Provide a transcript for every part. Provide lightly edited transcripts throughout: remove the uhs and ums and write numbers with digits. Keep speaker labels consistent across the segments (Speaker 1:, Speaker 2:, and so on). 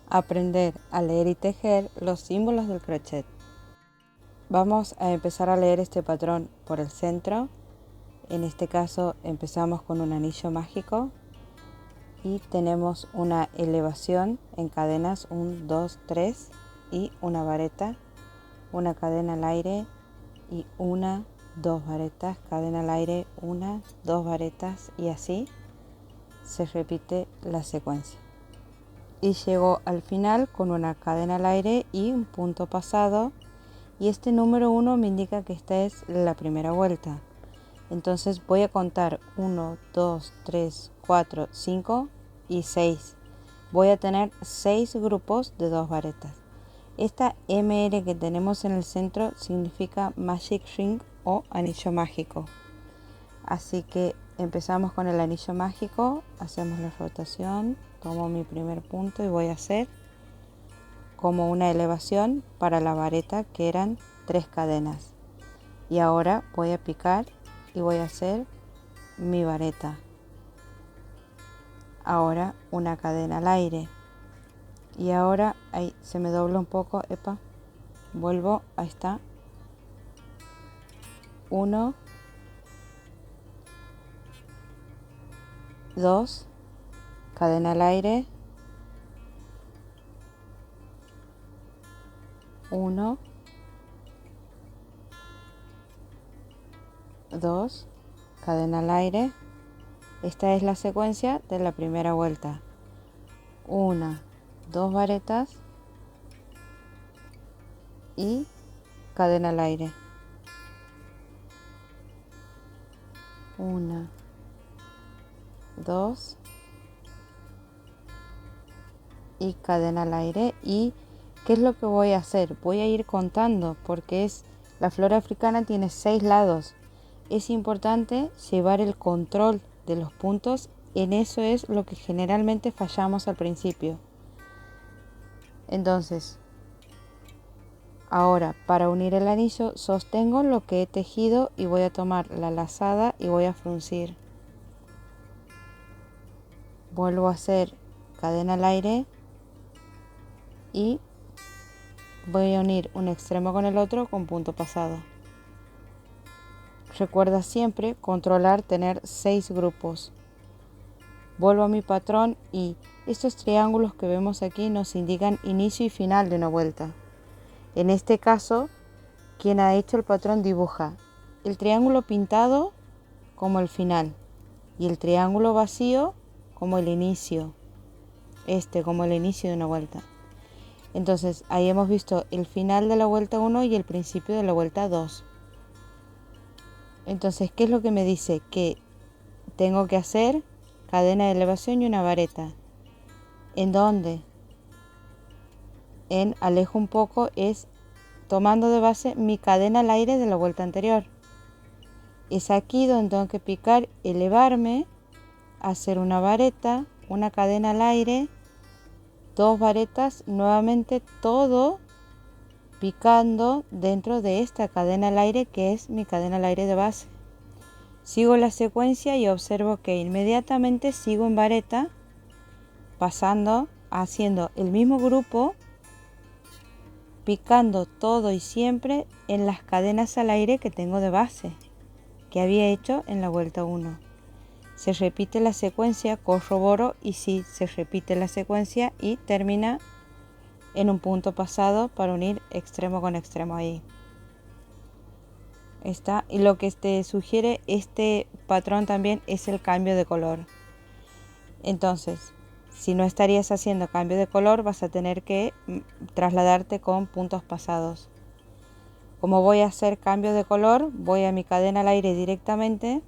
Speaker 1: Aprender a leer y tejer los símbolos del crochet. Vamos a empezar a leer este patrón por el centro. En este caso empezamos con un anillo mágico y tenemos una elevación en cadenas 1, 2, 3 y una vareta, una cadena al aire y una, dos varetas, cadena al aire, una, dos varetas y así se repite la secuencia. Y llego al final con una cadena al aire y un punto pasado, y este número 1 me indica que esta es la primera vuelta. Entonces voy a contar 1, 2, 3, 4, 5 y 6. Voy a tener 6 grupos de 2 varetas. Esta ML que tenemos en el centro significa Magic Ring o anillo mágico. Así que empezamos con el anillo mágico, hacemos la rotación, tomo mi primer punto y voy a hacer como una elevación para la vareta que eran 3 cadenas. Y ahora voy a picar y voy a hacer mi vareta. Ahora una cadena al aire. Y ahora ahí se me dobla un poco, vuelvo, ahí está. 1, 2, cadena al aire, 1, 2, cadena al aire. Esta es la secuencia de la primera vuelta. 1, 2 varetas y cadena al aire. 1, 2 y cadena al aire. ¿Y qué es lo que voy a hacer? Voy a ir contando porque la flora africana tiene 6 lados. Es importante llevar el control de los puntos. En eso es lo que generalmente fallamos al principio. Entonces, ahora para unir el anillo sostengo lo que he tejido y voy a tomar la lazada y voy a fruncir. Vuelvo a hacer cadena al aire y voy a unir un extremo con el otro con punto pasado. Recuerda siempre controlar tener 6 grupos. Vuelvo a mi patrón y estos triángulos que vemos aquí nos indican inicio y final de una vuelta. En este caso, quien ha hecho el patrón dibuja el triángulo pintado como el final y el triángulo vacío como el inicio, como el inicio de una vuelta. Entonces ahí hemos visto el final de la vuelta 1 y el principio de la vuelta 2. Entonces, ¿qué es lo que me dice? Que tengo que hacer cadena de elevación y una vareta. ¿En dónde? En alejo un poco es tomando de base mi cadena al aire de la vuelta anterior. Es aquí donde tengo que picar, elevarme, hacer una vareta, una cadena al aire, 2 varetas, nuevamente todo picando dentro de esta cadena al aire que es mi cadena al aire de base. Sigo la secuencia y observo que inmediatamente sigo en vareta, pasando, haciendo el mismo grupo, picando todo y siempre en las cadenas al aire que tengo de base, que había hecho en la vuelta 1. Se repite la secuencia, corroboro y sí, se repite la secuencia y termina en un punto pasado para unir extremo con extremo ahí. Está. Y lo que te sugiere este patrón también es el cambio de color. Entonces, si no estarías haciendo cambio de color, vas a tener que trasladarte con puntos pasados. Como voy a hacer cambio de color, voy a mi cadena al aire directamente,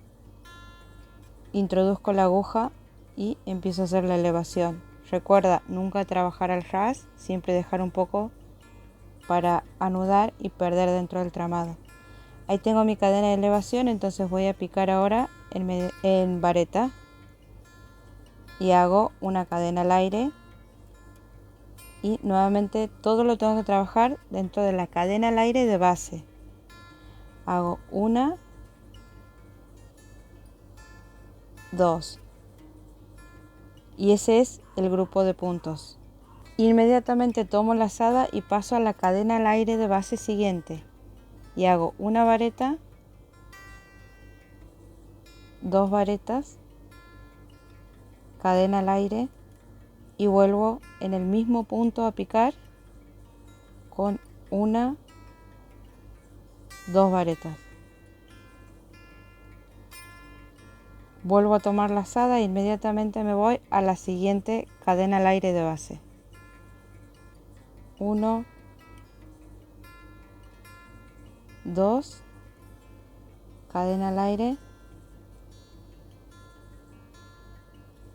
Speaker 1: introduzco la aguja y empiezo a hacer la elevación. Recuerda nunca trabajar al ras, siempre dejar un poco para anudar y perder dentro del tramado. Ahí tengo mi cadena de elevación, entonces voy a picar ahora en vareta y hago una cadena al aire y nuevamente todo lo tengo que trabajar dentro de la cadena al aire de base. Hago 1, 2 y ese es el grupo de puntos. Inmediatamente tomo lazada y paso a la cadena al aire de base siguiente y hago una vareta, 2 varetas, cadena al aire y vuelvo en el mismo punto a picar con una, 2 varetas. Vuelvo a tomar lazada e inmediatamente me voy a la siguiente cadena al aire de base. 1, 2, cadena al aire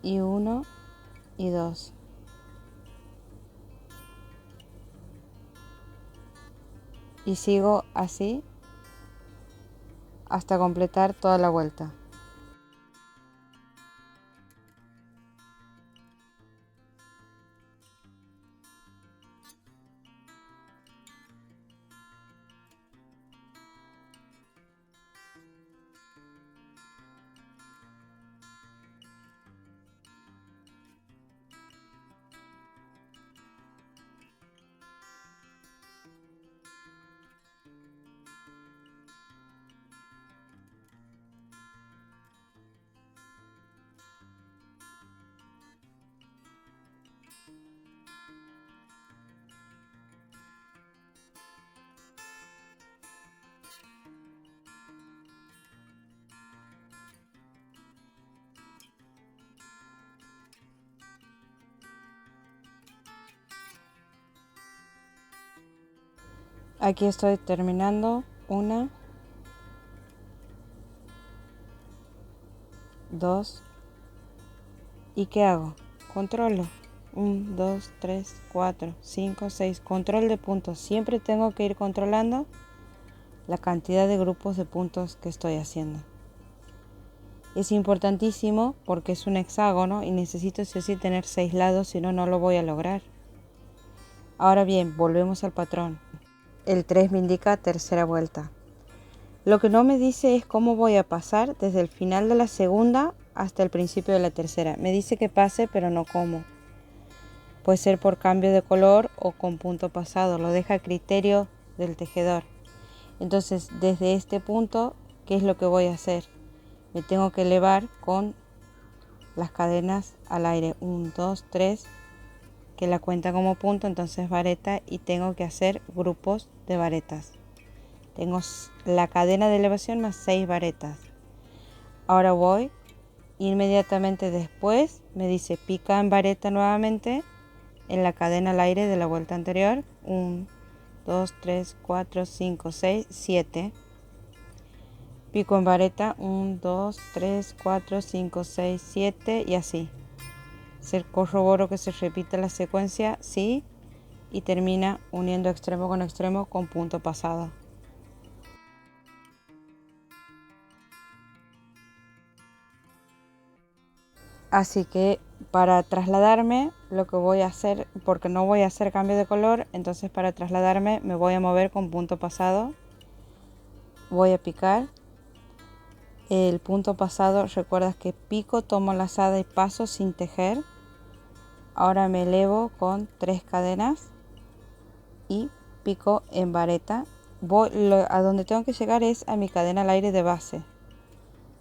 Speaker 1: y 1 y 2. Y sigo así hasta completar toda la vuelta. Aquí estoy terminando. 1, 2. ¿Y qué hago? Controlo. 1, 2, 3, 4, 5, 6. Control de puntos. Siempre tengo que ir controlando la cantidad de grupos de puntos que estoy haciendo. Es importantísimo porque es un hexágono y necesito sí o sí tener 6 lados, si no, no lo voy a lograr. Ahora bien, volvemos al patrón. El 3 me indica tercera vuelta. Lo que no me dice es cómo voy a pasar desde el final de la segunda hasta el principio de la tercera. Me dice que pase, pero no cómo. Puede ser por cambio de color o con punto pasado. Lo deja a criterio del tejedor. Entonces, desde este punto, ¿qué es lo que voy a hacer? Me tengo que elevar con las cadenas al aire. 1, 2, 3, que la cuenta como punto, entonces vareta, y tengo que hacer grupos de varetas. Tengo la cadena de elevación más 6 varetas. Ahora voy, inmediatamente después me dice pica en vareta nuevamente en la cadena al aire de la vuelta anterior. 1, 2, 3, 4, 5, 6, 7. Pico en vareta. 1, 2, 3, 4, 5, 6, 7 y así. Corroboro que se repita la secuencia, sí, y termina uniendo extremo con punto pasado. Así que para trasladarme, lo que voy a hacer, porque no voy a hacer cambio de color, entonces para trasladarme me voy a mover con punto pasado. Voy a picar. El punto pasado, recuerdas que pico, tomo lazada y paso sin tejer. Ahora me elevo con 3 cadenas y pico en vareta. A donde tengo que llegar es a mi cadena al aire de base.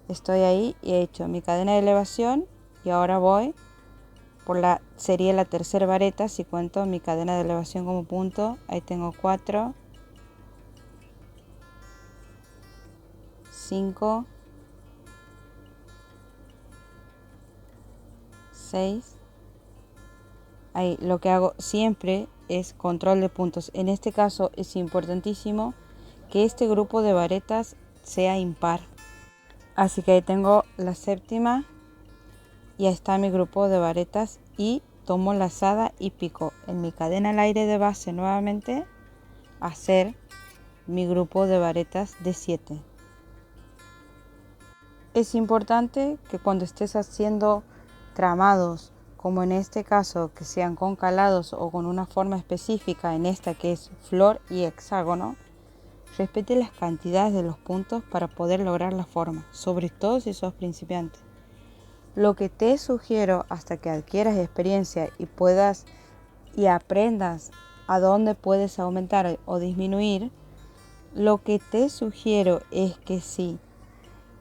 Speaker 1: Estoy ahí y he hecho mi cadena de elevación y ahora voy por sería la tercera vareta si cuento mi cadena de elevación como punto. Ahí tengo 4, 5, 6. Ahí lo que hago siempre es control de puntos. En este caso es importantísimo que este grupo de varetas sea impar. Así que ahí tengo la séptima y ahí está mi grupo de varetas y tomo lazada y pico en mi cadena al aire de base nuevamente a hacer mi grupo de varetas de 7. Es importante que cuando estés haciendo tramados, como en este caso, que sean con calados o con una forma específica, en esta que es flor y hexágono, respete las cantidades de los puntos para poder lograr la forma, sobre todo si sos principiante. Lo que te sugiero hasta que adquieras experiencia y puedas y aprendas a dónde puedes aumentar o disminuir, lo que te sugiero es que si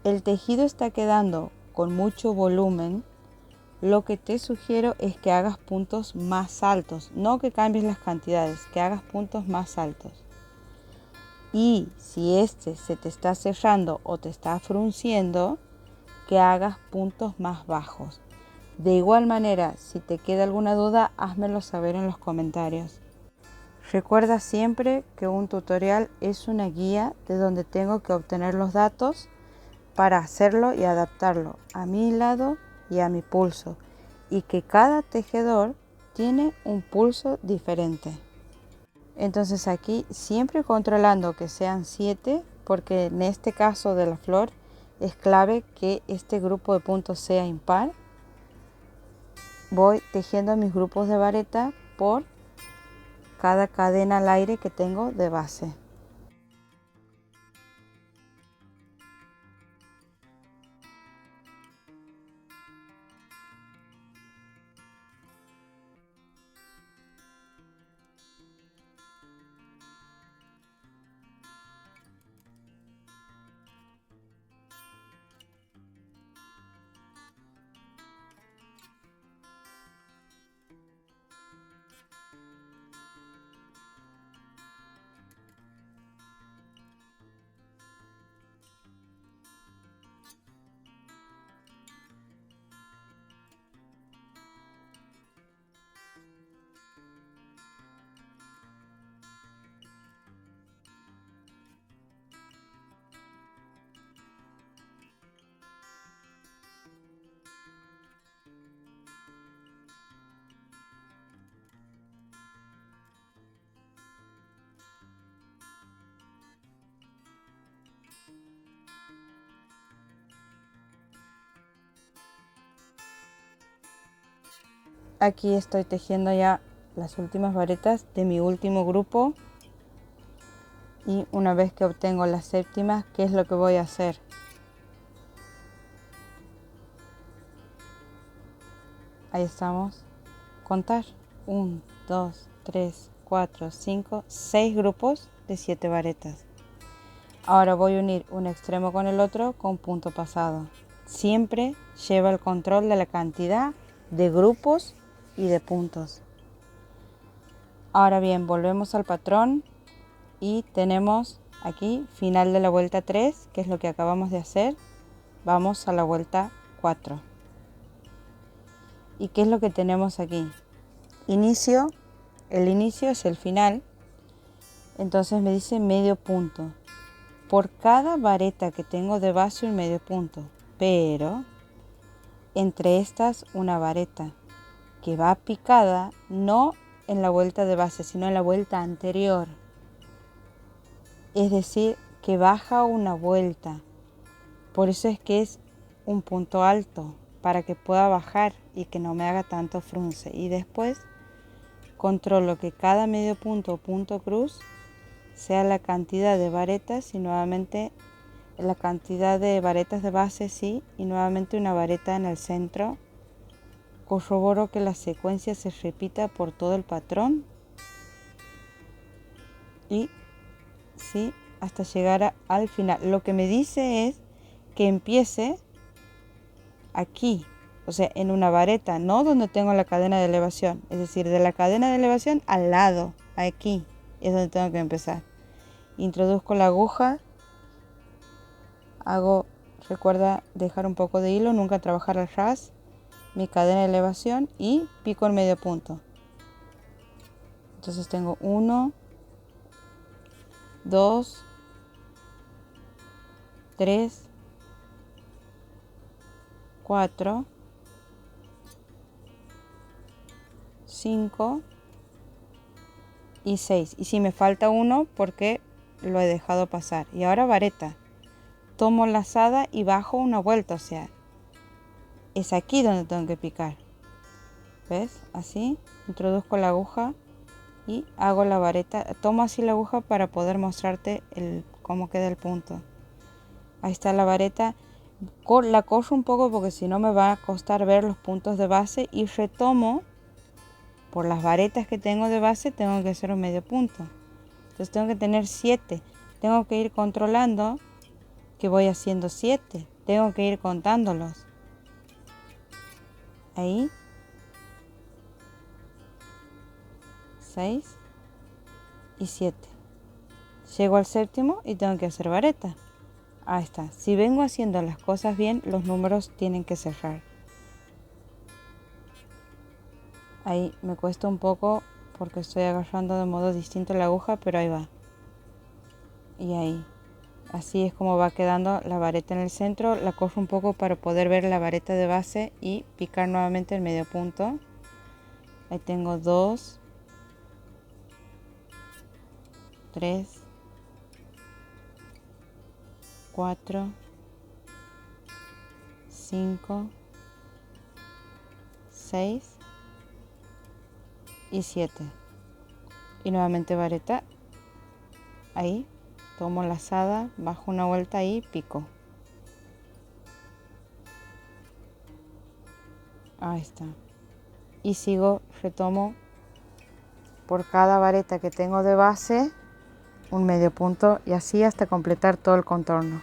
Speaker 1: el tejido está quedando con mucho volumen, lo que te sugiero es que hagas puntos más altos, no que cambies las cantidades, que hagas puntos más altos. Y si este se te está cerrando o te está frunciendo, que hagas puntos más bajos. De igual manera, si te queda alguna duda, házmelo saber en los comentarios. Recuerda siempre que un tutorial es una guía de donde tengo que obtener los datos para hacerlo y adaptarlo a mi lado y a mi pulso, y que cada tejedor tiene un pulso diferente. Entonces aquí siempre controlando que sean 7, porque en este caso de la flor es clave que este grupo de puntos sea impar. Voy tejiendo mis grupos de vareta por cada cadena al aire que tengo de base. Aquí estoy tejiendo ya las últimas varetas de mi último grupo, y una vez que obtengo las séptimas, ¿qué es lo que voy a hacer? Ahí estamos. Contar 1, 2, 3, 4, 5, 6 grupos de 7 varetas. Ahora voy a unir un extremo con el otro con punto pasado. Siempre lleva el control de la cantidad de grupos y de puntos. Ahora bien, volvemos al patrón y tenemos aquí final de la vuelta 3, que es lo que acabamos de hacer. Vamos a la vuelta 4. ¿Y qué es lo que tenemos aquí? Inicio. El inicio es el final. Entonces me dice medio punto. Por cada vareta que tengo de base un medio punto, pero entre estas una vareta que va picada, no en la vuelta de base, sino en la vuelta anterior. Es decir, que baja una vuelta. Por eso es que es un punto alto, para que pueda bajar y que no me haga tanto frunce. Y después controlo que cada medio punto o punto cruz sea la cantidad de varetas, y nuevamente la cantidad de varetas de base, sí, y nuevamente una vareta en el centro. Corroboro que la secuencia se repita por todo el patrón y sí, hasta llegar al final. Lo que me dice es que empiece aquí, o sea, en una vareta, no donde tengo la cadena de elevación, es decir, de la cadena de elevación al lado, aquí es donde tengo que empezar. Introduzco la aguja, recuerda dejar un poco de hilo, nunca trabajar al ras, mi cadena de elevación y pico en medio punto. Entonces tengo 1, 2, 3, 4, 5 y 6. Y si me falta uno porque lo he dejado pasar. Y ahora vareta. Tomo lazada y bajo una vuelta, o sea, es aquí donde tengo que picar. ¿Ves? Así, introduzco la aguja y hago la vareta. Tomo así la aguja para poder mostrarte cómo queda el punto. Ahí está la vareta. La corro un poco porque si no me va a costar ver los puntos de base, y retomo por las varetas que tengo de base tengo que hacer un medio punto. Entonces tengo que tener 7. Tengo que ir controlando que voy haciendo 7. Tengo que ir contándolos. Ahí. 6 y 7. Llego al séptimo y tengo que hacer vareta. Ahí está. Si vengo haciendo las cosas bien, los números tienen que cerrar. Ahí me cuesta un poco porque estoy agarrando de modo distinto la aguja, pero ahí va. Y ahí. Así es como va quedando la vareta en el centro. La cojo un poco para poder ver la vareta de base y picar nuevamente el medio punto. Ahí tengo 2, 3, 4, 5, 6 y 7. Y nuevamente vareta. Ahí. Tomo lazada, bajo una vuelta ahí, pico. Ahí está. Y sigo, retomo por cada vareta que tengo de base un medio punto y así hasta completar todo el contorno.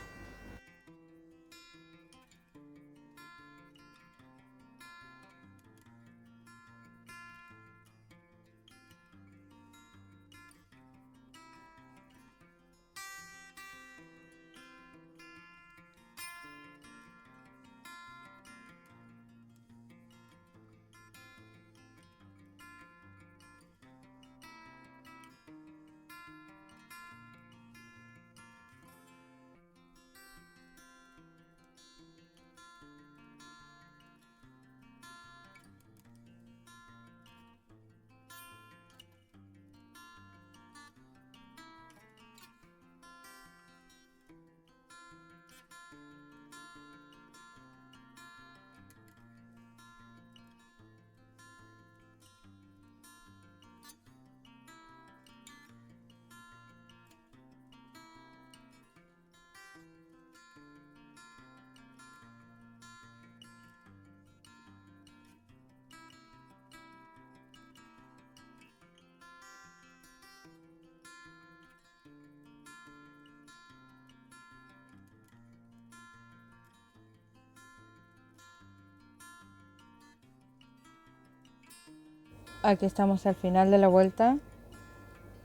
Speaker 1: Aquí estamos al final de la vuelta.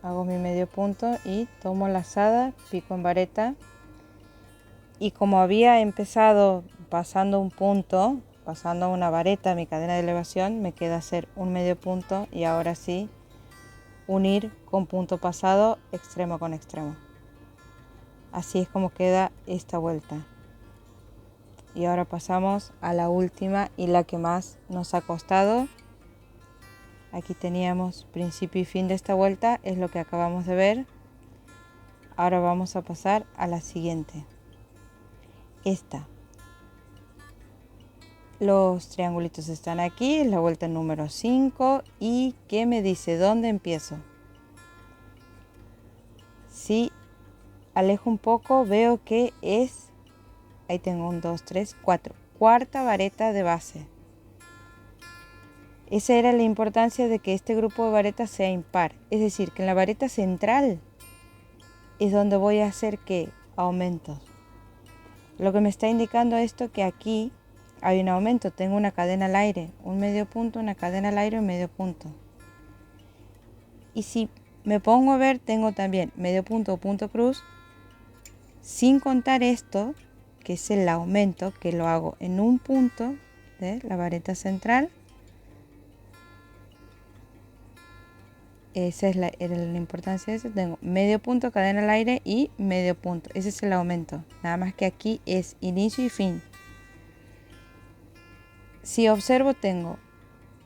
Speaker 1: Hago mi medio punto y tomo lazada, pico en vareta. Y como había empezado pasando un punto, pasando una vareta, mi cadena de elevación, me queda hacer un medio punto y ahora sí unir con punto pasado extremo con extremo. Así es como queda esta vuelta. Y ahora pasamos a la última y la que más nos ha costado. Aquí teníamos principio y fin de esta vuelta, es lo que acabamos de ver. Ahora vamos a pasar a la siguiente. Esta. Los triangulitos están aquí, es la vuelta número 5. ¿Y qué me dice? ¿Dónde empiezo? Si alejo un poco, veo que es, ahí tengo 1, 2, 3, 4, cuarta vareta de base. Esa era la importancia de que este grupo de varetas sea impar, es decir, que en la vareta central es donde voy a hacer que aumentos. Lo que me está indicando esto que aquí hay un aumento, tengo una cadena al aire, un medio punto, una cadena al aire, un medio punto. Y si me pongo a ver, tengo también medio punto o punto cruz, sin contar esto, que es el aumento, que lo hago en un punto de la vareta central. Esa es era la importancia de eso. Tengo medio punto, cadena al aire y medio punto. Ese es el aumento. Nada más que aquí es inicio y fin. Si observo, tengo,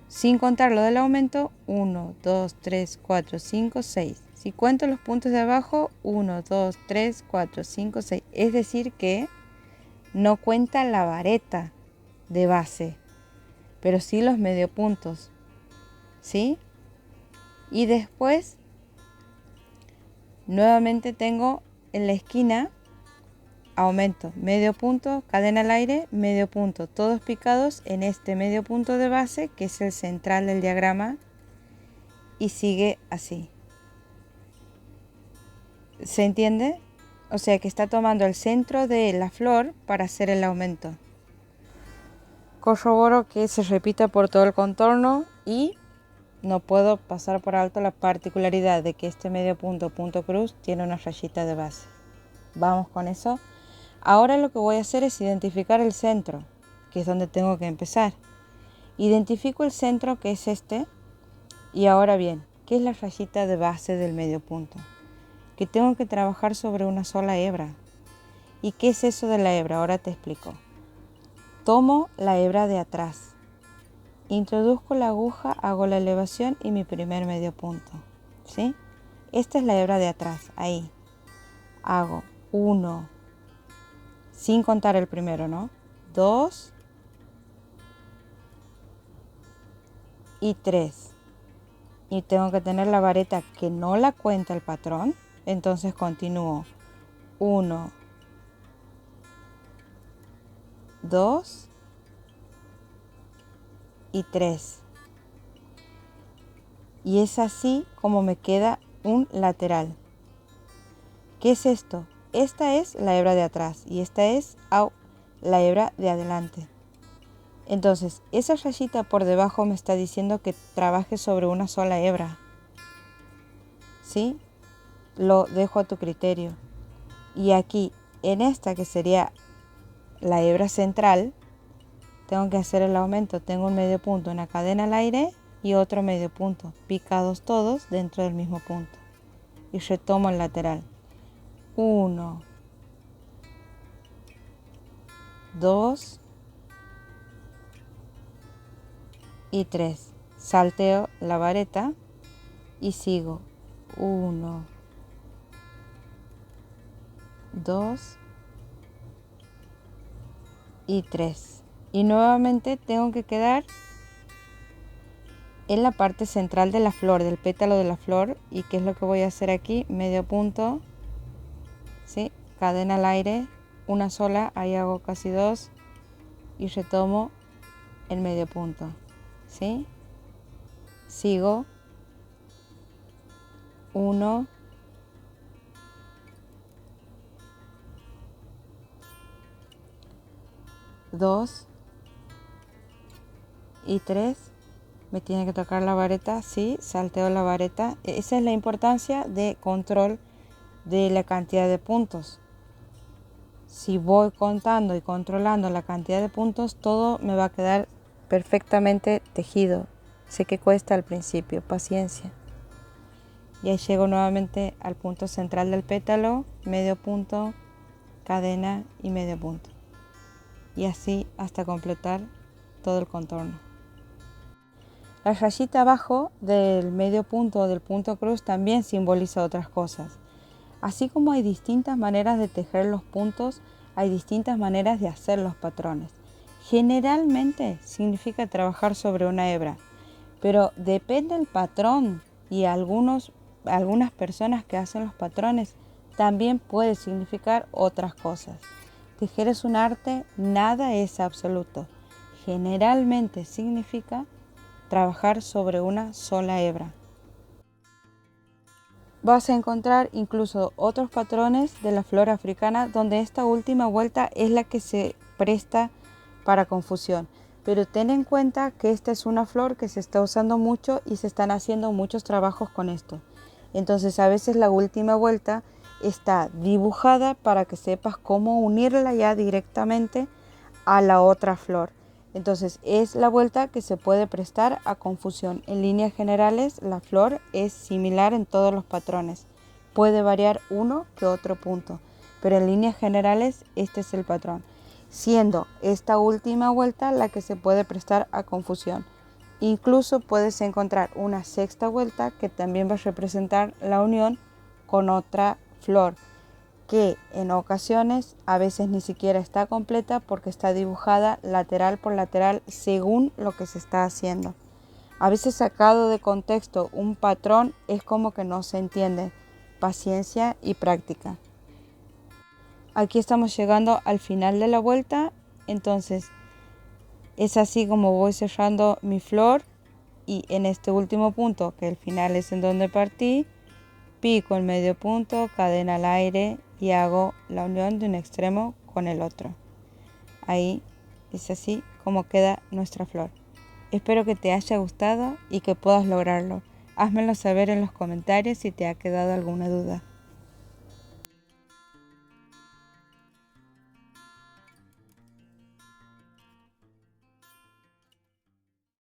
Speaker 1: sin contar lo del aumento, 1, 2, 3, 4, 5, 6. Si cuento los puntos de abajo, 1, 2, 3, 4, 5, 6. Es decir que no cuenta la vareta de base, pero sí los medio puntos. ¿Sí? Y después nuevamente tengo en la esquina aumento, medio punto, cadena al aire, medio punto, todos picados en este medio punto de base que es el central del diagrama y sigue así. ¿Se entiende? O sea que está tomando el centro de la flor para hacer el aumento. Corroboro que se repita por todo el contorno y no puedo pasar por alto la particularidad de que este medio punto, punto cruz, tiene una rayita de base. Vamos con eso. Ahora lo que voy a hacer es identificar el centro, que es donde tengo que empezar. Identifico el centro, que es este, y ahora bien, ¿qué es la rayita de base del medio punto? Que tengo que trabajar sobre una sola hebra. ¿Y qué es eso de la hebra? Ahora te explico. Tomo la hebra de atrás, introduzco la aguja, hago la elevación y mi primer medio punto, ¿sí? Esta es la hebra de atrás, ahí. Hago 1, sin contar el primero, ¿no? 2 y 3. Y tengo que tener la vareta que no la cuenta el patrón, entonces continúo 1, 2 y 3. Y es así como me queda un lateral. ¿Qué es esto? Esta es la hebra de atrás y esta es la hebra de adelante. Entonces, esa rayita por debajo me está diciendo que trabaje sobre una sola hebra. ¿Sí? Lo dejo a tu criterio. Y aquí, en esta que sería la hebra central, tengo que hacer el aumento. Tengo un medio punto, una cadena al aire y otro medio punto, picados todos dentro del mismo punto. Y retomo el lateral. 1, 2 y 3. Salteo la vareta y sigo 1, 2 y 3. Y nuevamente tengo que quedar en la parte central de la flor, del pétalo de la flor. ¿Y qué es lo que voy a hacer aquí? Medio punto, ¿sí? Cadena al aire, una sola, ahí hago casi 2 y retomo el medio punto, ¿sí? Sigo 1, 2 y 3. Me tiene que tocar la vareta, sí, salteo la vareta. Esa es la importancia de control de la cantidad de puntos. Si voy contando y controlando la cantidad de puntos, todo me va a quedar perfectamente tejido. Sé que cuesta al principio, paciencia. Y ahí llego nuevamente al punto central del pétalo, medio punto, cadena y medio punto. Y así hasta completar todo el contorno. La rayita abajo del medio punto o del punto cruz también simboliza otras cosas. Así como hay distintas maneras de tejer los puntos, hay distintas maneras de hacer los patrones. Generalmente significa trabajar sobre una hebra, pero depende del patrón y algunas personas que hacen los patrones también puede significar otras cosas. Tejer es un arte, nada es absoluto. Generalmente significa trabajar sobre una sola hebra. Vas a encontrar incluso otros patrones de la flor africana donde esta última vuelta es la que se presta para confusión. Pero ten en cuenta que esta es una flor que se está usando mucho y se están haciendo muchos trabajos con esto. Entonces a veces la última vuelta está dibujada para que sepas cómo unirla ya directamente a la otra flor. Entonces es la vuelta que se puede prestar a confusión. En líneas generales la flor es similar en todos los patrones. Puede variar uno que otro punto, pero en líneas generales este es el patrón. Siendo esta última vuelta la que se puede prestar a confusión. Incluso puedes encontrar una sexta vuelta que también va a representar la unión con otra flor, que en ocasiones a veces ni siquiera está completa porque está dibujada lateral por lateral según lo que se está haciendo. A veces sacado de contexto un patrón es como que no se entiende. Paciencia y práctica. Aquí estamos llegando al final de la vuelta, entonces es así como voy cerrando mi flor Y en este último punto, que el final es en donde partí, pico el medio punto, cadena al aire y hago la unión de un extremo con el otro. Ahí es así como queda nuestra flor. Espero que te haya gustado y que puedas lograrlo. Házmelo saber en los comentarios si te ha quedado alguna duda.